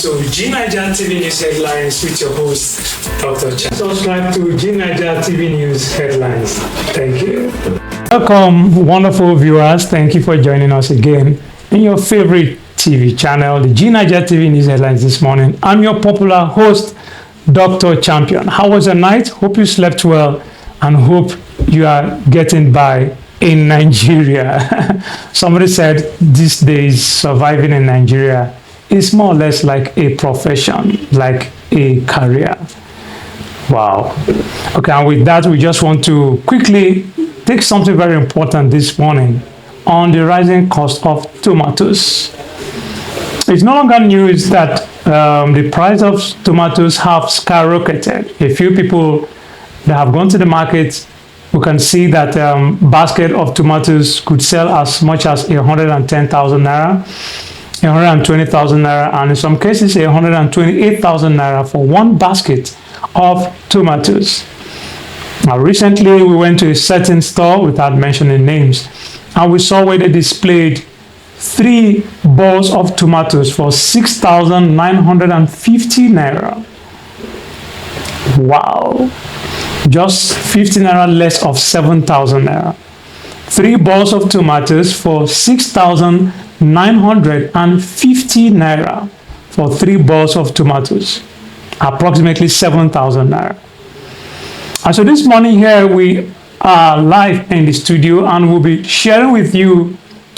to G9ijaTV News Headlines with your host, Dr. Chan. Subscribe to G9ijaTV News Headlines. Thank you. Welcome, wonderful viewers. Thank you for joining us again in your favorite TV channel, the G9ijaTV News Headlines this morning. I'm your popular host, Dr. Champion. How was your night? Hope you slept well and hope you are getting by in Nigeria. Somebody said these days surviving in Nigeria is more or less like a profession, like a career. Wow. Okay, and with that, we just want to quickly take something very important this morning on the rising cost of tomatoes. It's no longer news that the price of tomatoes have skyrocketed. A few people that have gone to the market, we can see that basket of tomatoes could sell as much as 110,000 naira, 120,000 naira, and in some cases 128,000 naira for one basket of tomatoes. Now, recently we went to a certain store without mentioning names, and we saw where they displayed 3 balls of tomatoes for 6,950 naira. Wow. Just 50 naira less of 7,000 naira. 3 balls of tomatoes for 6,950 naira for 3 balls of tomatoes, approximately 7,000 naira. And so this morning here we are live in the studio and we'll be sharing with you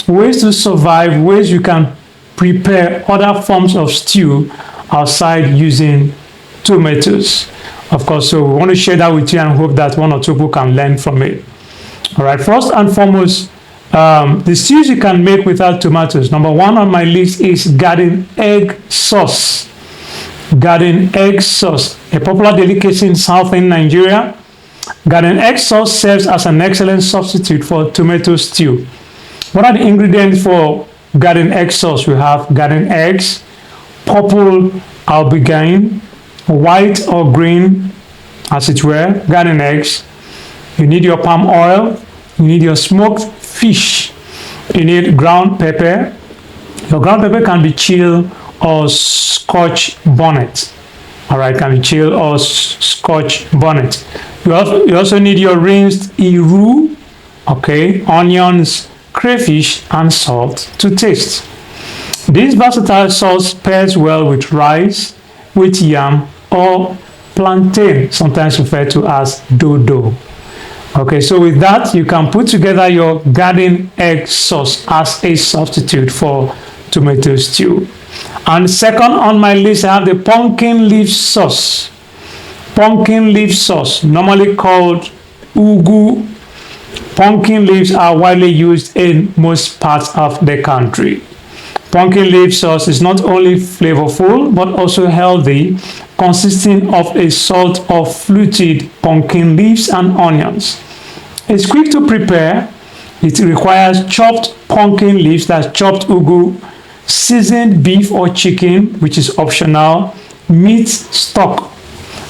ways to survive, ways you can prepare other forms of stew outside using tomatoes. Of course, so we want to share that with you and hope that one or two people can learn from it. All right, first and foremost, the stews you can make without tomatoes. Number 1 on my list is garden egg sauce. Garden egg sauce, a popular delicacy in southern Nigeria. Garden egg sauce serves as an excellent substitute for tomato stew. What are the ingredients for garden egg sauce? We have garden eggs, purple aubergine, white or green, as it were, garden eggs. You need your palm oil. You need your smoked fish. You need ground pepper. Your ground pepper can be chill or scotch bonnet. All right, can be chill or scotch bonnet. You also need your rinsed iru, okay, onions, crayfish, and salt to taste. This versatile sauce pairs well with rice, with yam, or plantain, sometimes referred to as dodo. Okay, so with that, you can put together your garden egg sauce as a substitute for tomato stew. And second on my list, I have the pumpkin leaf sauce. Pumpkin leaf sauce, normally called ugu. Pumpkin leaves are widely used in most parts of the country. Pumpkin leaf sauce is not only flavorful but also healthy, consisting of a salt of fluted pumpkin leaves and onions. It's quick to prepare. It requires chopped pumpkin leaves, that's chopped ugu, seasoned beef or chicken, which is optional, meat stock,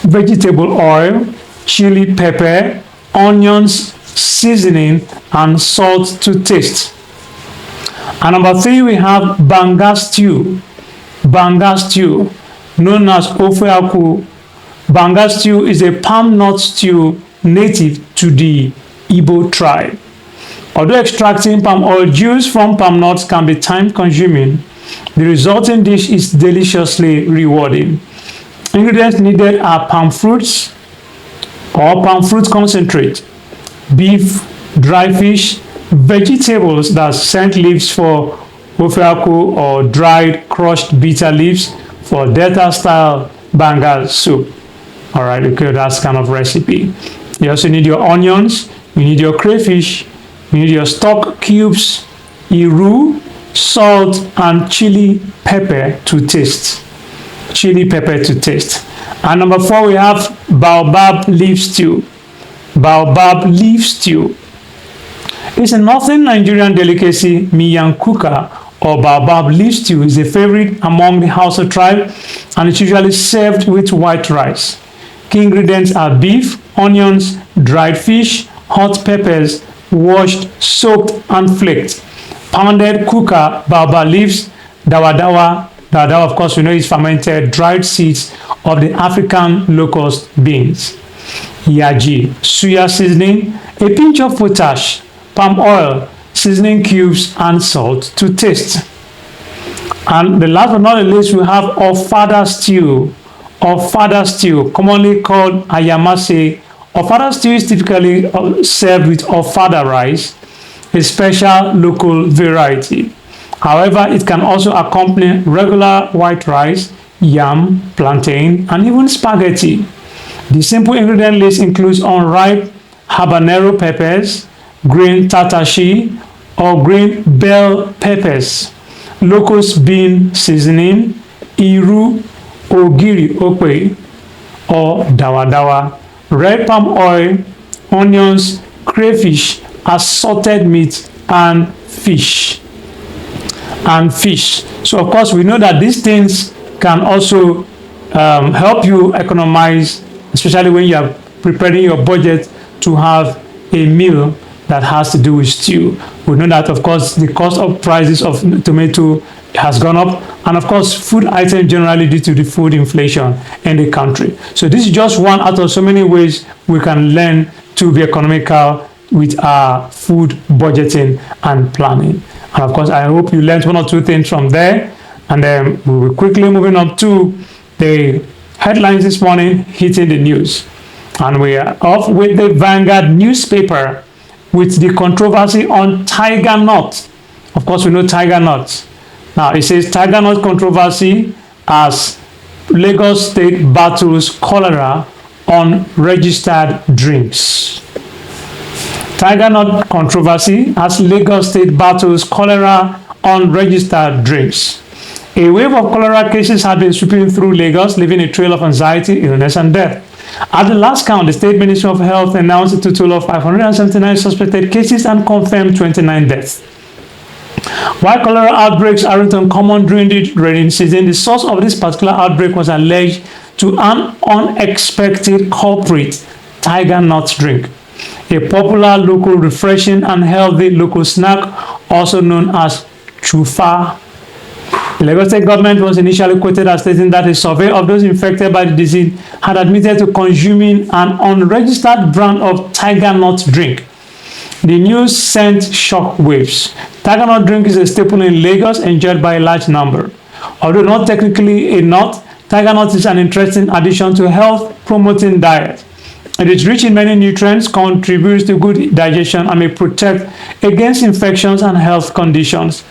vegetable oil, chili pepper, onions, seasoning, and salt to taste. And number 3, we have banga stew. Banga stew, known as ofe akwu. Banga stew is a palm nut stew native to the Igbo tribe. Although extracting palm oil juice from palm nuts can be time-consuming, the resulting dish is deliciously rewarding. Ingredients needed are palm fruits or palm fruit concentrate, beef, dry fish, vegetables, that's scent leaves for ofe akwu or dried crushed bitter leaves for Delta style banga soup. All right, okay, that's kind of recipe. You also need your onions, you need your crayfish, you need your stock cubes, iru, salt, and chili pepper to taste. Chili pepper to taste. And number 4, we have baobab leaf stew. Baobab leaf stew. It's a northern Nigerian delicacy. Miyan kuka or baobab leaf stew is a favorite among the Hausa tribe, and it's usually served with white rice. Key ingredients are beef, onions, dried fish, hot peppers, washed, soaked, and flaked. Pounded kuka, baobab leaves, dawa dawa, That of course, we know is fermented dried seeds of the African locust beans. Yaji, suya seasoning, a pinch of potash, palm oil, seasoning cubes, and salt to taste. And the last but not the least, we have ofada stew. Ofada stew, commonly called ayamase. Ofada stew is typically served with ofada rice, a special local variety. However, it can also accompany regular white rice, yam, plantain, and even spaghetti. The simple ingredient list includes unripe habanero peppers, green tatashi, or green bell peppers, locust bean seasoning, iru, ogiri okwe, or dawa, red palm oil, onions, crayfish, assorted meat, and fish. So of course, we know that these things can also help you economize, especially when you are preparing your budget to have a meal that has to do with stew. We know that, of course, the cost of prices of tomato has gone up, and of course, food items generally due to the food inflation in the country. So this is just one out of so many ways we can learn to be economical with our food budgeting and planning. And of course, I hope you learned one or two things from there. And then we will quickly moving on to the headlines this morning hitting the news. And we are off with the Vanguard newspaper with the controversy on tiger nut. Of course, we know tiger nuts. Now, it says tiger nut controversy as Lagos State battles cholera on registered drinks. Tiger nut controversy as Lagos State battles cholera on registered drinks. A wave of cholera cases had been sweeping through Lagos, leaving a trail of anxiety, illness, and death. At the last count, the State Ministry of Health announced a total of 579 suspected cases and confirmed 29 deaths. While cholera outbreaks aren't uncommon during the rainy season, the source of this particular outbreak was alleged to an unexpected culprit, tiger nut drink, a popular local refreshing and healthy local snack also known as chufa. The Lagos State government was initially quoted as stating that a survey of those infected by the disease had admitted to consuming an unregistered brand of tiger nut drink. The news sent shock waves. Tiger nut drink is a staple in Lagos, enjoyed by a large number. Although not technically a nut, tiger nut is an interesting addition to a health-promoting diet. It is rich in many nutrients, contributes to good digestion, and may protect against infections and health conditions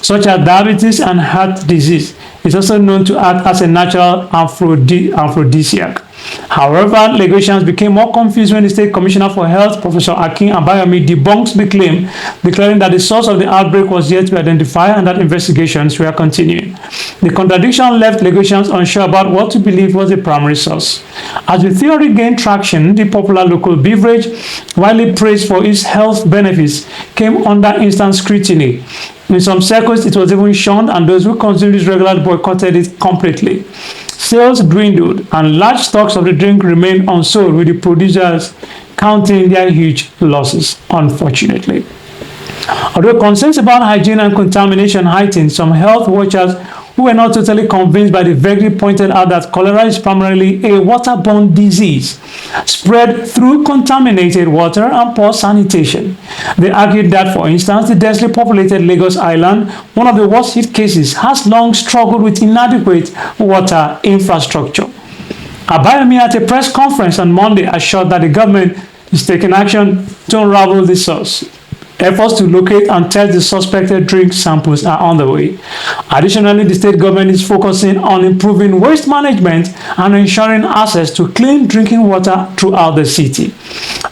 such as diabetes and heart disease. It's also known to act as a natural aphrodisiac. However, Lagosians became more confused when the State Commissioner for Health, Professor Akin Abayomi, debunked the claim, declaring that the source of the outbreak was yet to be identified and that investigations were continuing. The contradiction left Lagosians unsure about what to believe was the primary source. As the theory gained traction, the popular local beverage, widely praised for its health benefits, came under instant scrutiny. In some circles, it was even shunned, and those who consumed it regularly boycotted it completely. Sales dwindled, and large stocks of the drink remained unsold, with the producers counting their huge losses, unfortunately. Although concerns about hygiene and contamination heightened, some health watchers who were not totally convinced by the verdict pointed out that cholera is primarily a waterborne disease spread through contaminated water and poor sanitation. They argued that, for instance, the densely populated Lagos Island, one of the worst hit cases, has long struggled with inadequate water infrastructure. Abayomi, at a press conference on Monday, assured that the government is taking action to unravel the source. Efforts to locate and test the suspected drink samples are underway. Additionally, the state government is focusing on improving waste management and ensuring access to clean drinking water throughout the city.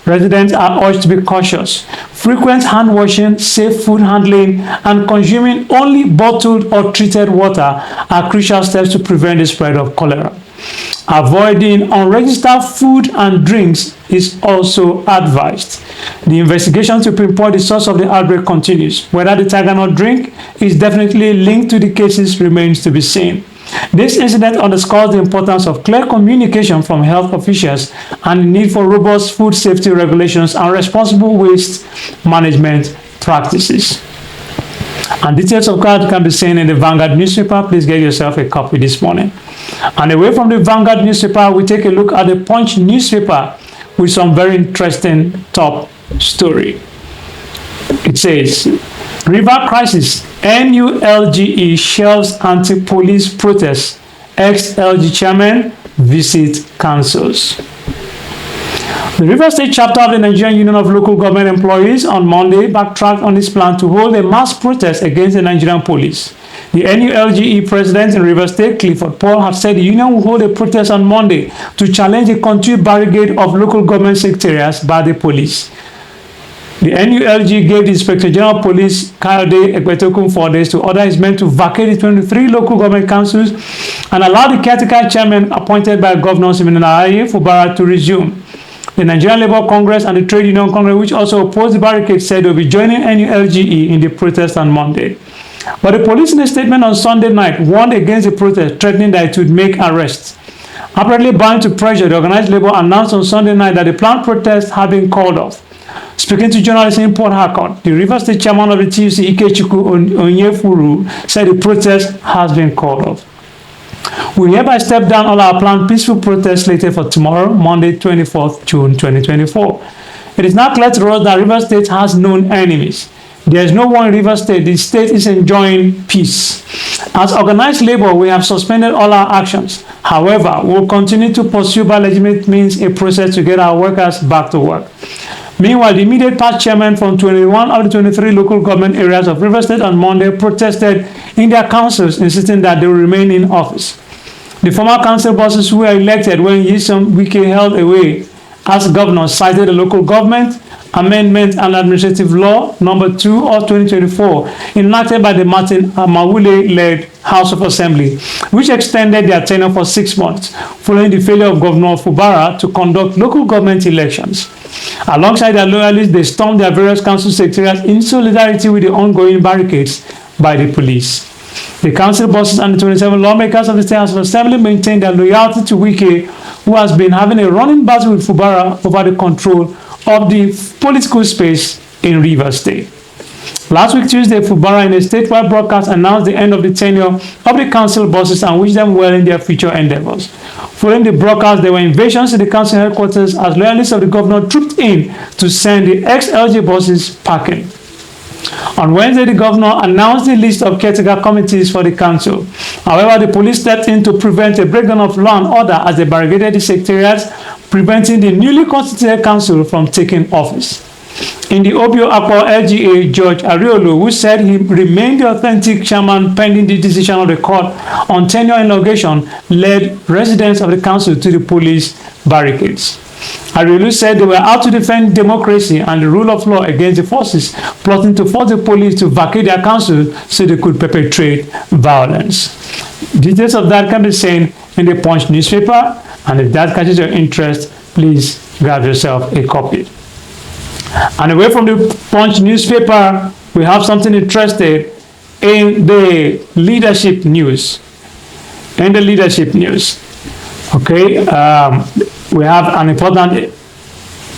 Residents are urged to be cautious. Frequent hand washing, safe food handling, and consuming only bottled or treated water are crucial steps to prevent the spread of cholera. Avoiding unregistered food and drinks is also advised. The investigation to pinpoint the source of the outbreak continues. Whether the tiger nut drink is definitely linked to the cases remains to be seen. This incident underscores the importance of clear communication from health officials and the need for robust food safety regulations and responsible waste management practices. And details of that can be seen in the Vanguard newspaper. Please get yourself a copy this morning. And away from the Vanguard newspaper, we take a look at the Punch newspaper with some very interesting top story. It says, River crisis, NULGE shelves anti-police protests, ex-LG chairman visit councils. The Rivers State chapter of the Nigerian Union of Local Government Employees on Monday backtracked on its plan to hold a mass protest against the Nigerian police. The NULGE president in Rivers State, Clifford Paul, has said the union will hold a protest on Monday to challenge the continued barricade of local government secretariats by the police. The NULG gave the Inspector General of Police, Kayode Egbetokun, 4 days to order his men to vacate the 23 local government councils and allow the caretaker chairman appointed by Governor Siminalayi Fubara to resume. The Nigerian Labour Congress and the Trade Union Congress, which also opposed the barricade, said they will be joining NULGE in the protest on Monday. But the police, in a statement on Sunday night, warned against the protest, threatening that it would make arrests. Apparently bound to pressure, the organized labor announced on Sunday night that the planned protest had been called off. Speaking to journalists in Port Harcourt, the Rivers State chairman of the TUC, Ikechukwu Onyefuru, said the protest has been called off. We hereby step down all our planned peaceful protests slated for tomorrow, Monday, 24th June 2024. It is now clear to us that Rivers State has known enemies. There is no one in Rivers State. The state is enjoying peace. As organized labor, we have suspended all our actions. However, we will continue to pursue by legitimate means a process to get our workers back to work. Meanwhile, the immediate past chairman from 21 of the 23 local government areas of Rivers State on Monday protested in their councils, insisting that they will remain in office. The former council bosses who were elected when Nyesom Wike held away as governor cited the Local Government Amendment and Administrative Law number 2 of 2024 enacted by the Martin Amawule-led House of Assembly, which extended their tenure for 6 months following the failure of Governor Fubara to conduct local government elections. Alongside their loyalists, they stormed their various council secretariats in solidarity with the ongoing barricades by the police. The council bosses and the 27 lawmakers of the State House of Assembly maintained their loyalty to Wike, who has been having a running battle with Fubara over the control of the political space in Rivers State. Last week, Tuesday, Fubara, in a statewide broadcast, announced the end of the tenure of the council bosses and wished them well in their future endeavors. Following the broadcast, there were invasions to the council headquarters as loyalists of the governor trooped in to send the ex-LG bosses packing. On Wednesday, the governor announced the list of caretaker committees for the council. However, the police stepped in to prevent a breakdown of law and order as they barricaded the secretariats, preventing the newly constituted council from taking office. In the Obio Akpo LGA, George Ariolo, who said he remained the authentic chairman pending the decision of the court on tenure elongation, led residents of the council to the police barricades. Ariolu said they were out to defend democracy and the rule of law against the forces plotting to force the police to vacate their council so they could perpetrate violence. Details of that can be seen in the Punch newspaper, and if that catches your interest, please grab yourself a copy. And away from the Punch newspaper, we have something interesting in the leadership news. Okay, we have an important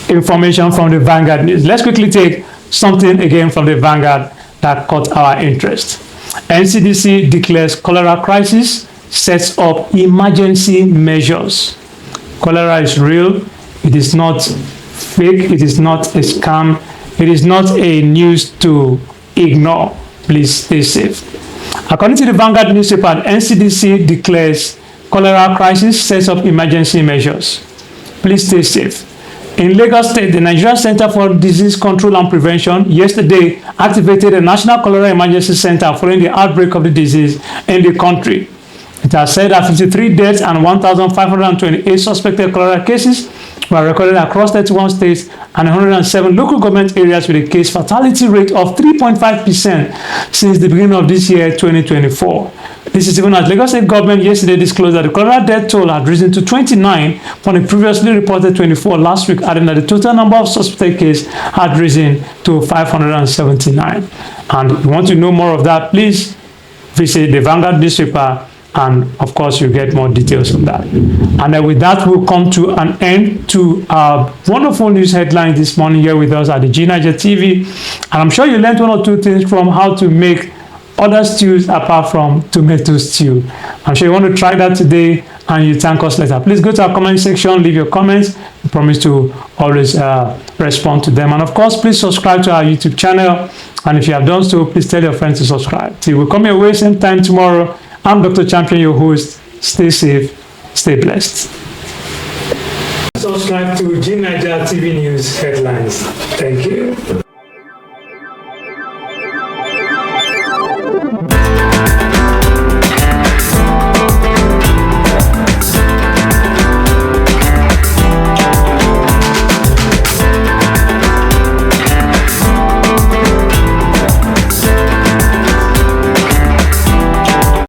information from the Vanguard news. Let's quickly take something again from the Vanguard that caught our interest. NCDC declares cholera crisis, sets up emergency measures. Cholera is real. It is not fake. It is not a scam. It is not a news to ignore. Please stay safe. According to the Vanguard newspaper, NCDC declares cholera crisis, sets up emergency measures. Please stay safe. In Lagos State, the Nigerian Center for Disease Control and Prevention yesterday activated a National Cholera Emergency Center following the outbreak of the disease in the country. It has said that 53 deaths and 1,528 suspected cholera cases were recorded across 31 states and 107 local government areas with a case fatality rate of 3.5% since the beginning of this year, 2024. This is even as Lagos State government yesterday disclosed that the cholera death toll had risen to 29 from the previously reported 24 last week, adding that the total number of suspected cases had risen to 579. And if you want to know more of that, please visit the Vanguard newspaper, and of course you get more details on that. And then with that, we'll come to an end to our wonderful news headlines this morning here with us at the G9ijaTV. And I'm sure you learned one or two things from how to make other stews apart from tomato stew. I'm sure you want to try that today and you thank us later. Please go to our comment section, leave your comments. We promise to always respond to them. And of course, please subscribe to our YouTube channel. And if you have done so, please tell your friends to subscribe. Till we come your way same time tomorrow. I'm Dr. Champion, your host. Stay safe, stay blessed. Subscribe to G9ijaTV News Headlines. Thank you.